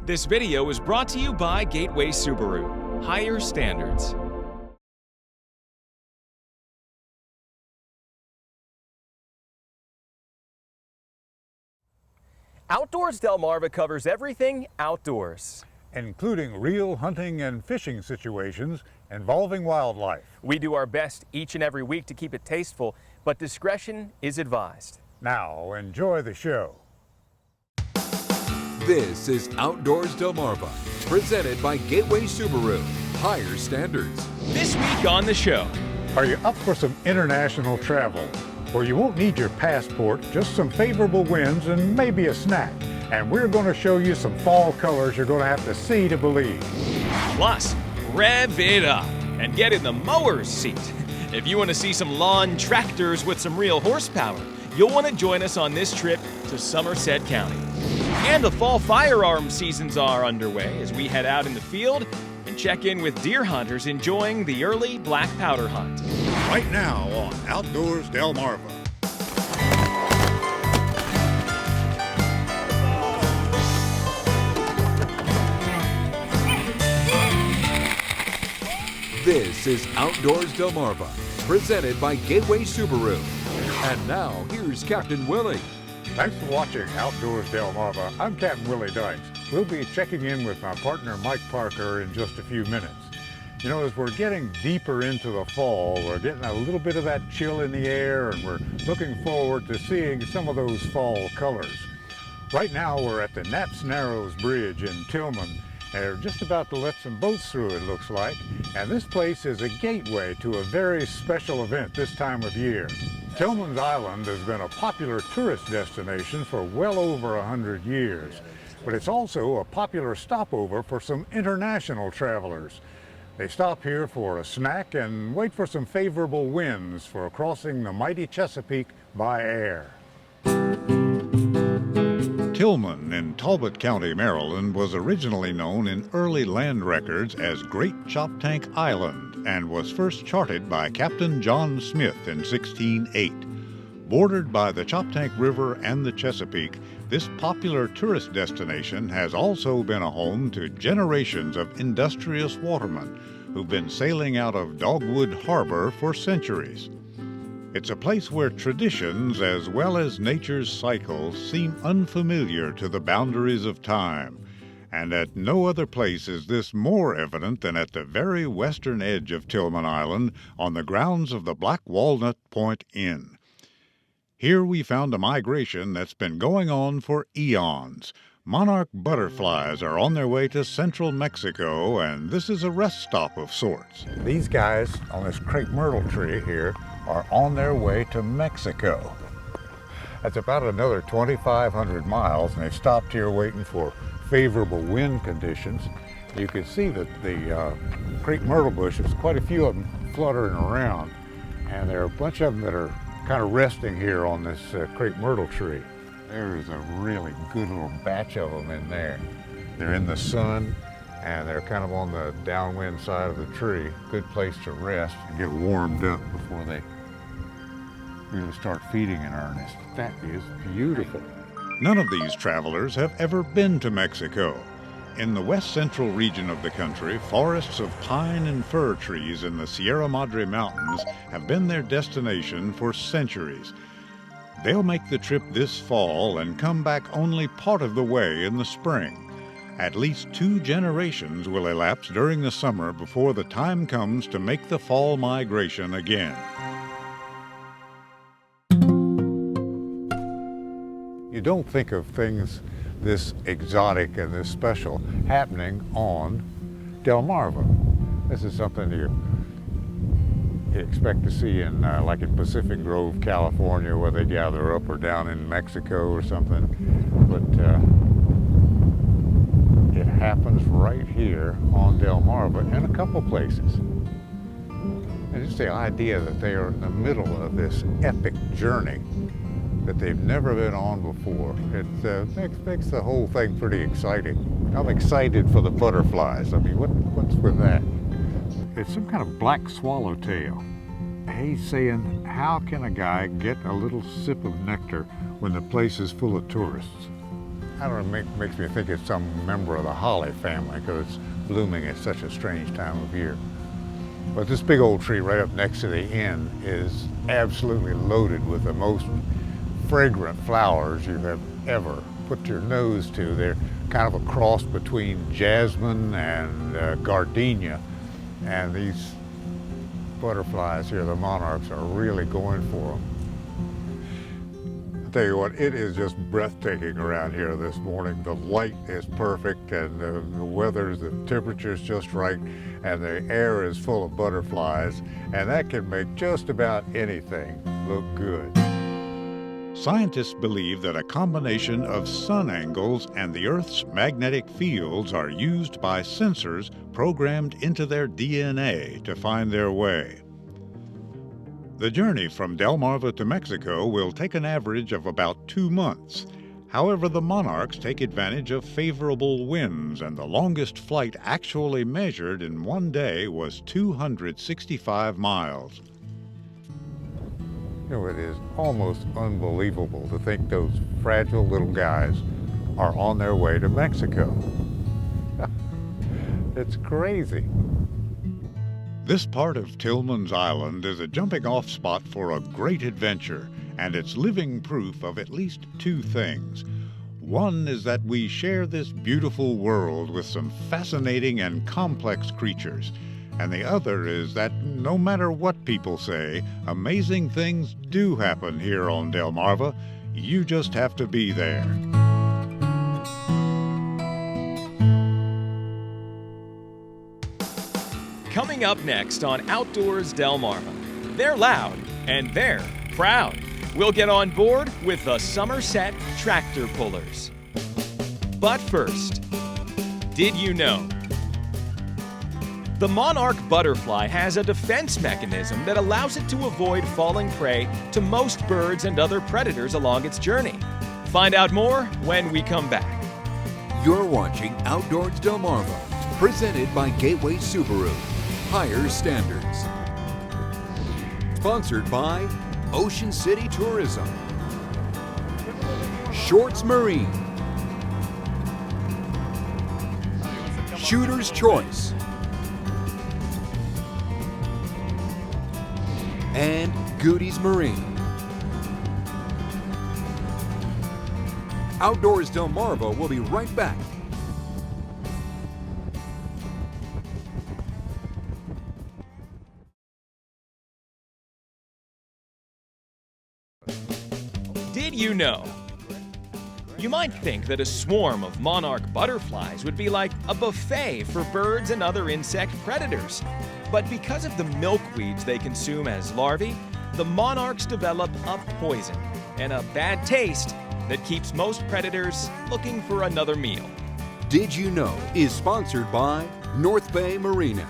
This video is brought to you by Gateway Subaru. Higher standards. Outdoors Delmarva covers everything outdoors, including real hunting and fishing situations involving wildlife. We do our best each and every week to keep it tasteful, but discretion is advised. Now, enjoy the show. This is Outdoors Delmarva, presented by Gateway Subaru. Higher standards. This week on the show. Are you up for some international travel where you won't need your passport, just some favorable winds and maybe a snack? And we're going to show you some fall colors you're going to have to see to believe. Plus, rev it up and get in the mower's seat. If you want to see some lawn tractors with some real horsepower, you'll want to join us on this trip to Somerset County. And the fall firearm seasons are underway as we head out in the field and check in with deer hunters enjoying the early black powder hunt. Right now on Outdoors Delmarva. This is Outdoors Delmarva, presented by Gateway Subaru. And now, here's Captain Willie. Thanks for watching Outdoors Delmarva. I'm Captain Willie Dykes. We'll be checking in with my partner Mike Parker in just a few minutes. You know, as we're getting deeper into the fall, we're getting a little bit of that chill in the air, and we're looking forward to seeing some of those fall colors. Right now, we're at the Knapp's Narrows Bridge in Tillman. They're just about to let some boats through, it looks like. And this place is a gateway to a very special event this time of year. Tillman's Island has been a popular tourist destination for well over 100 years, but it's also a popular stopover for some international travelers. They stop here for a snack and wait for some favorable winds for crossing the mighty Chesapeake by air. Tillman in Talbot County, Maryland, was originally known in early land records as Great Choptank Island and was first charted by Captain John Smith in 1608. Bordered by the Choptank River and the Chesapeake, this popular tourist destination has also been a home to generations of industrious watermen who've been sailing out of Dogwood Harbor for centuries. It's a place where traditions as well as nature's cycles seem unfamiliar to the boundaries of time. And at no other place is this more evident than at the very western edge of Tillman Island on the grounds of the Black Walnut Point Inn. Here we found a migration that's been going on for eons. Monarch butterflies are on their way to central Mexico, and this is a rest stop of sorts. These guys on this crepe myrtle tree here are on their way to Mexico. That's about another 2,500 miles, and they've stopped here waiting for favorable wind conditions. You can see that the crepe myrtle bushes, quite a few of them fluttering around, and there are a bunch of them that are kind of resting here on this crepe myrtle tree. There is a really good little batch of them in there. They're in the sun, and they're kind of on the downwind side of the tree. Good place to rest and get warmed up before they really start feeding in earnest. That is beautiful. None of these travelers have ever been to Mexico. In the west central region of the country, forests of pine and fir trees in the Sierra Madre Mountains have been their destination for centuries. They'll make the trip this fall and come back only part of the way in the spring. At least 2 generations will elapse during the summer before the time comes to make the fall migration again. You don't think of things this exotic and this special happening on Delmarva. This is something you expect to see in like in Pacific Grove, California, where they gather up, or down in Mexico or something. But it happens right here on Delmarva in a couple places. And just the idea that they are in the middle of this epic journey that they've never been on before. It makes the whole thing pretty exciting. I'm excited for the butterflies. I mean, what's with that? It's some kind of black swallowtail. He's saying, how can a guy get a little sip of nectar when the place is full of tourists? I don't know, makes me think it's some member of the holly family because it's blooming at such a strange time of year. But this big old tree right up next to the inn is absolutely loaded with the most fragrant flowers you have ever put your nose to. They're kind of a cross between jasmine and gardenia. And these butterflies here, the monarchs, are really going for them. I'll tell you what, it is just breathtaking around here this morning. The light is perfect, and the weather, the temperature's just right, and the air is full of butterflies, and that can make just about anything look good. Scientists believe that a combination of sun angles and the Earth's magnetic fields are used by sensors programmed into their DNA to find their way. The journey from Delmarva to Mexico will take an average of about 2 months. However, the monarchs take advantage of favorable winds, and the longest flight actually measured in one day was 265 miles. You know, it is almost unbelievable to think those fragile little guys are on their way to Mexico. It's crazy. This part of Tillman's Island is a jumping-off spot for a great adventure, and it's living proof of at least 2 things. One is that we share this beautiful world with some fascinating and complex creatures. And the other is that no matter what people say, amazing things do happen here on Delmarva. You just have to be there. Coming up next on Outdoors Delmarva, they're loud and they're proud. We'll get on board with the Somerset tractor pullers. But first, did you know? The monarch butterfly has a defense mechanism that allows it to avoid falling prey to most birds and other predators along its journey. Find out more when we come back. You're watching Outdoors Delmarva, presented by Gateway Subaru. Higher standards. Sponsored by Ocean City Tourism, Shorts Marine, Shooter's Choice, and Goody's Marine. Outdoors Delmarva will be right back. Did you know? You might think that a swarm of monarch butterflies would be like a buffet for birds and other insect predators. But because of the milkweeds they consume as larvae, the monarchs develop a poison and a bad taste that keeps most predators looking for another meal. Did You Know is sponsored by North Bay Marina.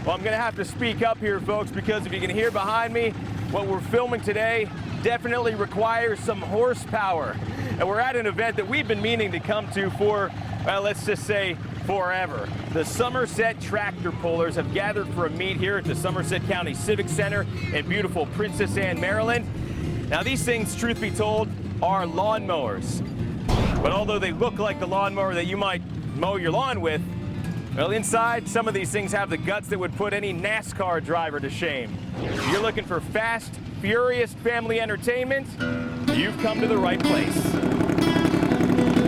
Well, I'm going to have to speak up here, folks, because if you can hear behind me, what we're filming today definitely requires some horsepower. And we're at an event that we've been meaning to come to for, well, let's just say forever. The Somerset tractor pullers have gathered for a meet here at the Somerset County Civic Center in beautiful Princess Anne, Maryland. Now, these things, truth be told, are lawnmowers. But although they look like the lawnmower that you might mow your lawn with, well, inside, some of these things have the guts that would put any NASCAR driver to shame. If you're looking for fast, furious family entertainment, you've come to the right place.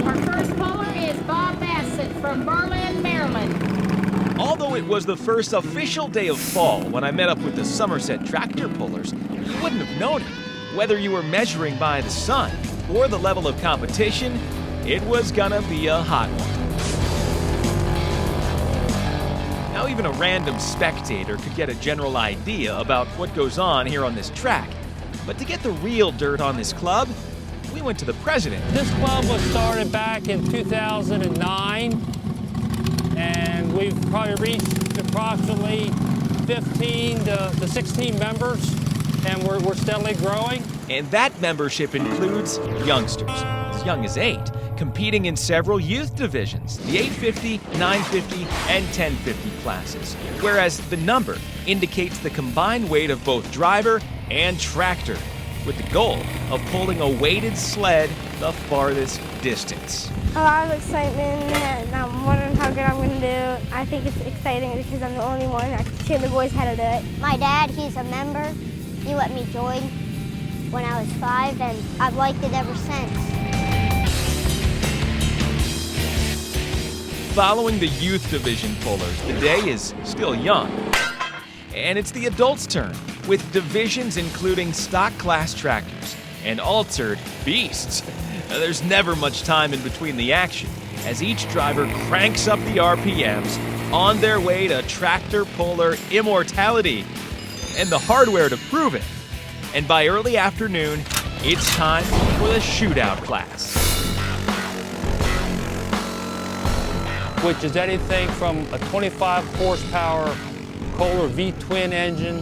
Our first puller is Bob Bassett from Berlin, Maryland. Although it was the first official day of fall when I met up with the Somerset tractor pullers, you wouldn't have known it. Whether you were measuring by the sun or the level of competition, it was gonna be a hot one. Now, even a random spectator could get a general idea about what goes on here on this track. But to get the real dirt on this club, we went to the president. This club was started back in 2009, and we've probably reached approximately 15 to 16 members, and we're steadily growing. And that membership includes youngsters, as young as 8, competing in several youth divisions, the 850, 950, and 1050 classes, whereas the number indicates the combined weight of both driver and tractor. with the goal of pulling a weighted sled the farthest distance. A lot of excitement, and I'm wondering how good I'm going to do. I think it's exciting because I'm the only one that can show the boys how to do it. My dad, he's a member. He let me join when I was 5, and I've liked it ever since. Following the youth division pullers, the day is still young. And it's the adults' turn, with divisions including stock class tractors and altered beasts. There's never much time in between the action, as each driver cranks up the RPMs on their way to tractor puller immortality and the hardware to prove it. And by early afternoon, it's time for the shootout class. Which is anything from a 25 horsepower Kohler V-twin engine,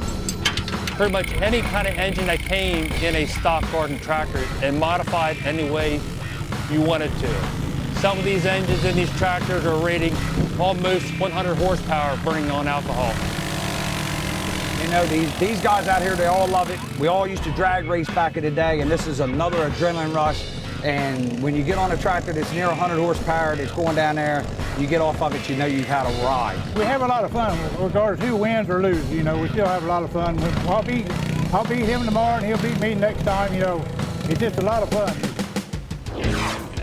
pretty much any kind of engine that came in a stock garden tractor and modified any way you wanted to. Some of these engines in these tractors are rating almost 100 horsepower burning on alcohol. You know, these guys out here, they all love it. We all used to drag race back in the day, and this is another adrenaline rush. And when you get on a tractor that's near 100 horsepower, that's going down there, you get off of it, you know you've had a ride. We have a lot of fun, regardless who wins or loses. You know, we still have a lot of fun. I'll beat him tomorrow, and he'll beat me next time. You know, it's just a lot of fun.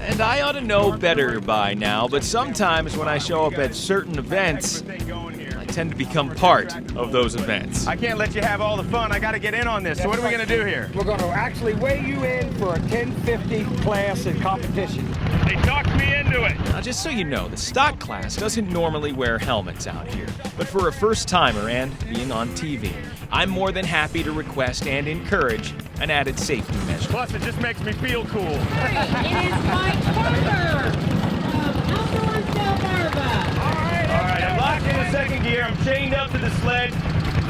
And I ought to know better by now, but sometimes when I show up at certain events, I tend to become part of those events. I can't let you have all the fun. I got to get in on this. So what are we going to do here? We're going to actually weigh you in for a 1050 class in competition. They talked me into it. Now, just so you know, the stock class doesn't normally wear helmets out here. But for a first-timer and being on TV, I'm more than happy to request and encourage an added safety measure. Plus, it just makes me feel cool. It is Mike Parker of Outdoors Delmarva. All right, I'm locked in the second gear. I'm chained up to the sled.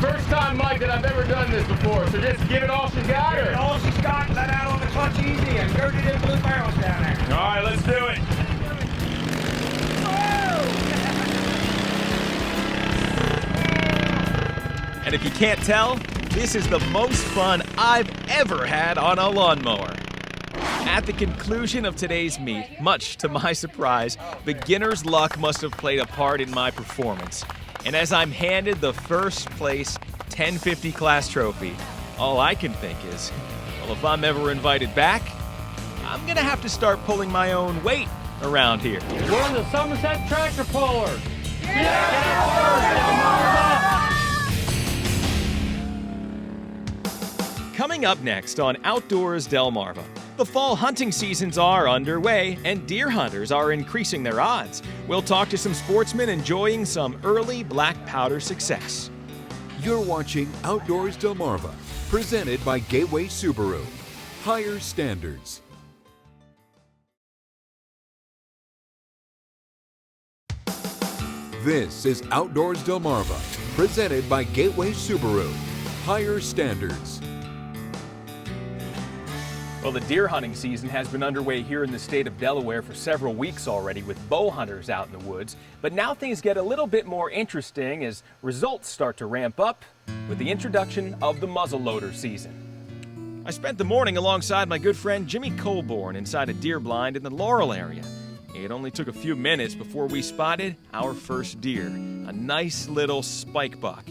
First time, Mike, that I've ever done this before. So just give it all she's got, or? All she's got, let out on the clutch easy, and dirty them blue barrels down there. All right, let's do it. And if you can't tell, this is the most fun I've ever had on a lawnmower. At the conclusion of today's meet, much to my surprise, beginner's luck must have played a part in my performance. And as I'm handed the first place 1050 class trophy, all I can think is, well, if I'm ever invited back, I'm gonna have to start pulling my own weight around here. We're the Somerset tractor pullers. Coming up next on Outdoors Delmarva, the fall hunting seasons are underway and deer hunters are increasing their odds. We'll talk to some sportsmen enjoying some early black powder success. You're watching Outdoors Delmarva, presented by Gateway Subaru. Higher standards. This is Outdoors Delmarva, presented by Gateway Subaru. Higher standards. Well, the deer hunting season has been underway here in the state of Delaware for several weeks already with bow hunters out in the woods. But now things get a little bit more interesting as results start to ramp up with the introduction of the muzzleloader season. I spent the morning alongside my good friend Jimmy Colborn inside a deer blind in the Laurel area. It only took a few minutes before we spotted our first deer, a nice little spike buck.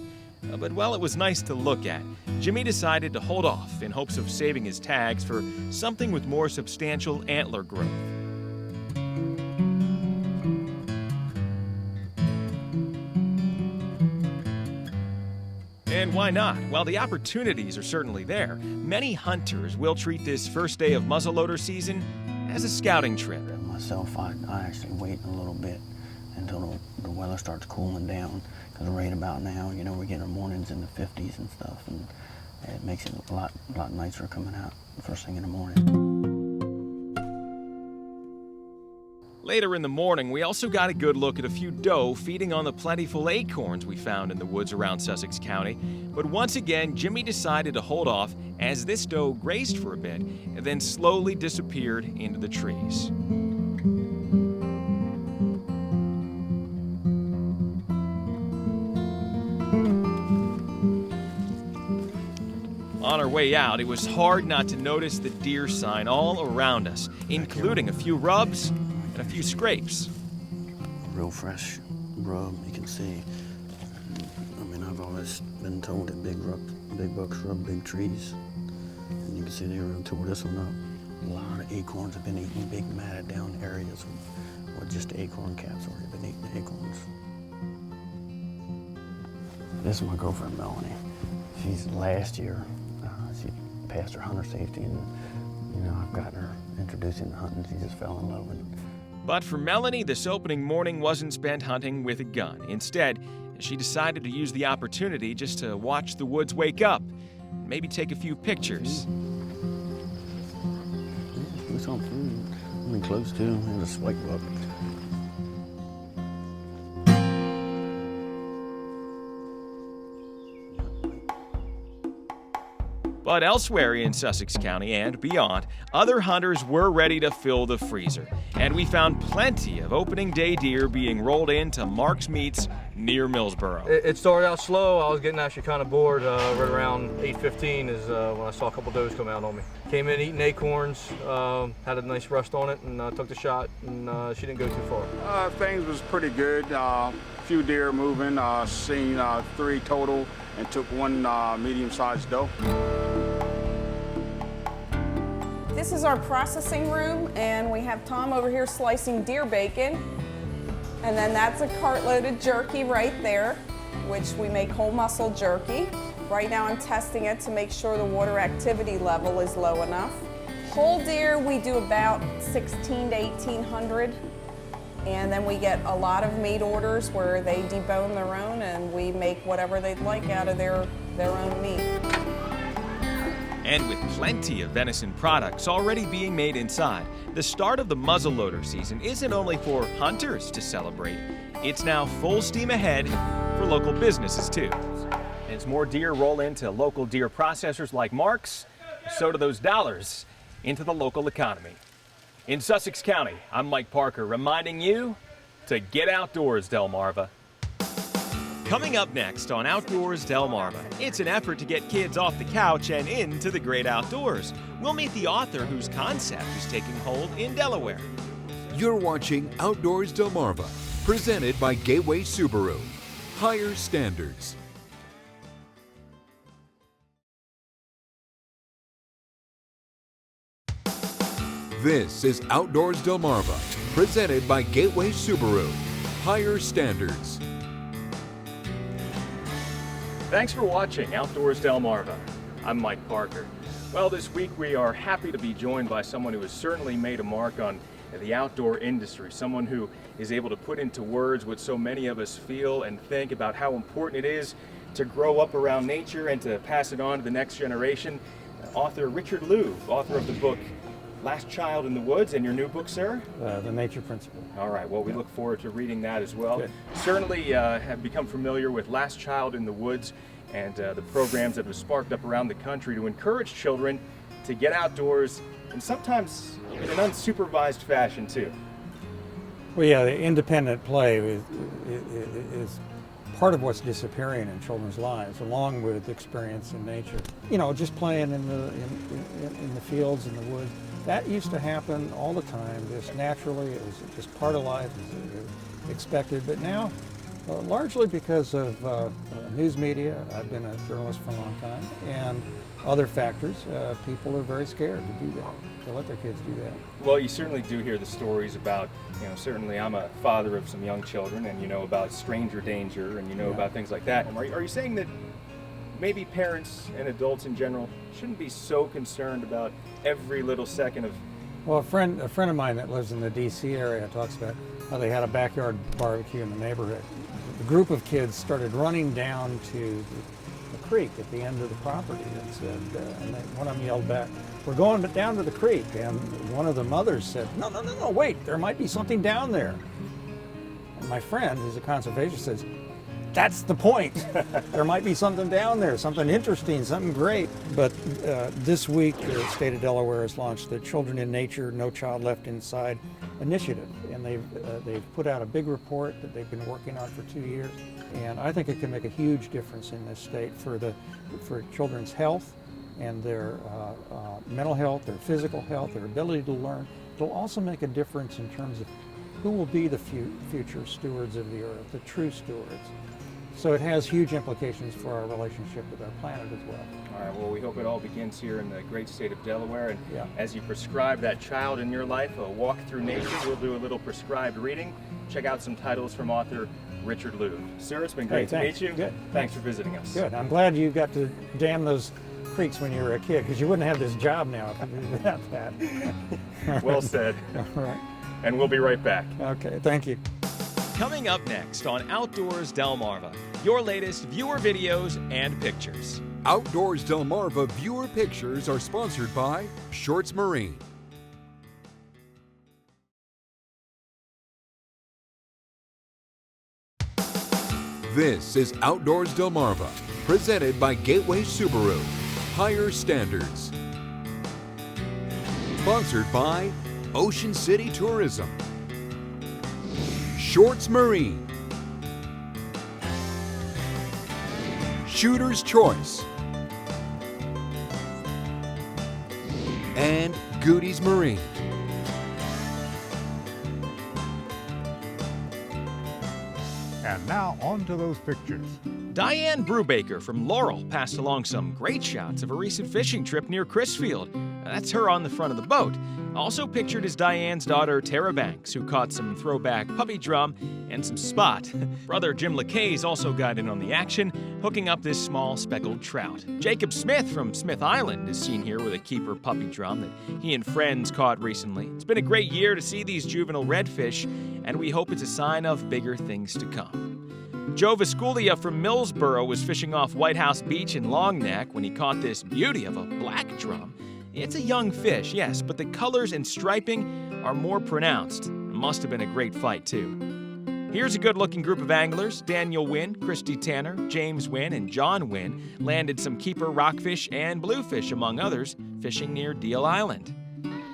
But while it was nice to look at, Jimmy decided to hold off in hopes of saving his tags for something with more substantial antler growth. And why not? While the opportunities are certainly there, many hunters will treat this first day of muzzleloader season as a scouting trip. Myself, I actually wait a little bit until the weather starts cooling down. Because right about now, you know, we get our mornings in the 50s and stuff, and it makes it a lot nicer coming out first thing in the morning. Later in the morning, we also got a good look at a few doe feeding on the plentiful acorns we found in the woods around Sussex County. But once again, Jimmy decided to hold off as this doe grazed for a bit and then slowly disappeared into the trees. On our way out, it was hard not to notice the deer sign all around us, including a few rubs and a few scrapes. Real fresh rub, you can see. I mean, I've always been told that big bucks rub big trees. And you can see they really tore this one up. A lot of acorns have been eaten, big matted down areas with just the acorn cats already been eating the acorns. This is my girlfriend, Melanie. She's last year, she passed her hunter safety, and I've gotten her introduced into hunting. She just fell in love with it. But for Melanie, this opening morning wasn't spent hunting with a gun. Instead, she decided to use the opportunity just to watch the woods wake up, maybe take a few pictures. Yeah, we saw food. I mean, close too. There's a spike buck. But elsewhere in Sussex County and beyond, other hunters were ready to fill the freezer. And we found plenty of opening day deer being rolled into Mark's Meats near Millsboro. It started out slow. I was getting actually kind of bored. Right around 8:15 is when I saw a couple does come out on me. Came in eating acorns, had a nice rust on it, and took the shot, and she didn't go too far. Things was pretty good. Few deer moving, seen 3 total, and took 1 medium-sized doe. This is our processing room, and we have Tom over here slicing deer bacon. And then that's a cartload of jerky right there, which we make whole muscle jerky. Right now I'm testing it to make sure the water activity level is low enough. Whole deer, we do about 1,600 to 1,800. And then we get a lot of meat orders where they debone their own, and we make whatever they'd like out of their own meat. And with plenty of venison products already being made inside, the start of the muzzleloader season isn't only for hunters to celebrate, it's now full steam ahead for local businesses too. As more deer roll into local deer processors like Mark's, so do those dollars into the local economy. In Sussex County, I'm Mike Parker, reminding you to get outdoors, Delmarva. Coming up next on Outdoors Delmarva, it's an effort to get kids off the couch and into the great outdoors. We'll meet the author whose concept is taking hold in Delaware. You're watching Outdoors Delmarva, presented by Gateway Subaru. Higher standards. This is Outdoors Delmarva, presented by Gateway Subaru. Higher standards. Thanks for watching Outdoors Delmarva. I'm Mike Parker. Well, this week we are happy to be joined by someone who has certainly made a mark on the outdoor industry, someone who is able to put into words what so many of us feel and think about how important it is to grow up around nature and to pass it on to the next generation. Author Richard Louv, author of the book Last Child in the Woods, and your new book, sir? The Nature Principle. All right, well, we look forward to reading that as well. Good. Certainly have become familiar with Last Child in the Woods and the programs that have sparked up around the country to encourage children to get outdoors, and sometimes in an unsupervised fashion, too. Well, yeah, the independent play is part of what's disappearing in children's lives, along with experience in nature. You know, just playing in the fields, in the woods. That used to happen all the time, just naturally. It was just part of life, it was expected. But now, largely because of news media, I've been a journalist for a long time, and other factors, people are very scared to do that, to let their kids do that. Well, you certainly do hear the stories about, certainly I'm a father of some young children, and about stranger danger, and about things like that. And are you saying that maybe parents and adults in general shouldn't be so concerned about every little second of... Well, a friend of mine that lives in the D.C. area talks about how they had a backyard barbecue in the neighborhood. A group of kids started running down to the creek at the end of the property and said, and one of them yelled back, "We're going down to the creek." And one of the mothers said, no, wait, there might be something down there. And my friend, who's a conservationist, says, "That's the point. There might be something down there, something interesting, something great." But this week, the state of Delaware has launched the Children in Nature, No Child Left Inside initiative. And they've put out a big report that they've been working on for 2 years. And I think it can make a huge difference in this state for children's health and their mental health, their physical health, their ability to learn. It'll also make a difference in terms of who will be the future stewards of the earth, the true stewards. So it has huge implications for our relationship with our planet as well. All right, well, we hope it all begins here in the great state of Delaware. And Yeah. as you prescribe that child in your life a walk through nature, we'll do a little prescribed reading. Check out some titles from author Richard Louv. Sir, it's been great to meet you. Good. Thanks for visiting us. Good. I'm glad you got to dam those creeks when you were a kid, because you wouldn't have this job now without that. Well said. All right. And we'll be right back. Okay, thank you. Coming up next on Outdoors Delmarva, your latest viewer videos and pictures. Outdoors Delmarva viewer pictures are sponsored by Shorts Marine. This is Outdoors Delmarva, presented by Gateway Subaru. Higher standards. Sponsored by Ocean City Tourism, Shorts Marine, Shooter's Choice, and Goody's Marine. And now on to those pictures. Diane Brubaker from Laurel passed along some great shots of a recent fishing trip near Crisfield. That's her on the front of the boat. Also pictured is Diane's daughter, Tara Banks, who caught some throwback puppy drum and some spot. Brother Jim LeKay's also got in on the action, hooking up this small speckled trout. Jacob Smith from Smith Island is seen here with a keeper puppy drum that he and friends caught recently. It's been a great year to see these juvenile redfish, and we hope it's a sign of bigger things to come. Joe Visculia from Millsboro was fishing off White House Beach in Long Neck when he caught this beauty of a black drum. It's a young fish, yes, but the colors and striping are more pronounced. It must have been a great fight, too. Here's a good-looking group of anglers. Daniel Wynn, Christy Tanner, James Wynn, and John Wynn landed some keeper rockfish and bluefish, among others, fishing near Deal Island.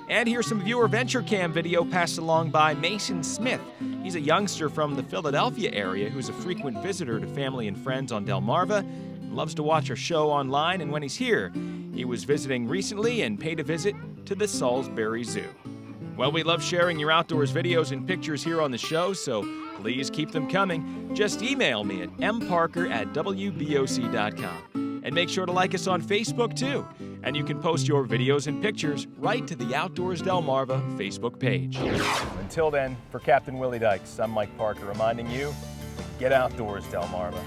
And here's some viewer Venture Cam video passed along by Mason Smith. He's a youngster from the Philadelphia area who's a frequent visitor to family and friends on Delmarva and loves to watch our show online, and when he's here, he was visiting recently and paid a visit to the Salisbury Zoo. Well, we love sharing your outdoors videos and pictures here on the show, so please keep them coming. Just email me at mparker@wboc.com. And make sure to like us on Facebook, too. And you can post your videos and pictures right to the Outdoors Delmarva Facebook page. Until then, for Captain Willie Dykes, I'm Mike Parker reminding you, get outdoors, Delmarva.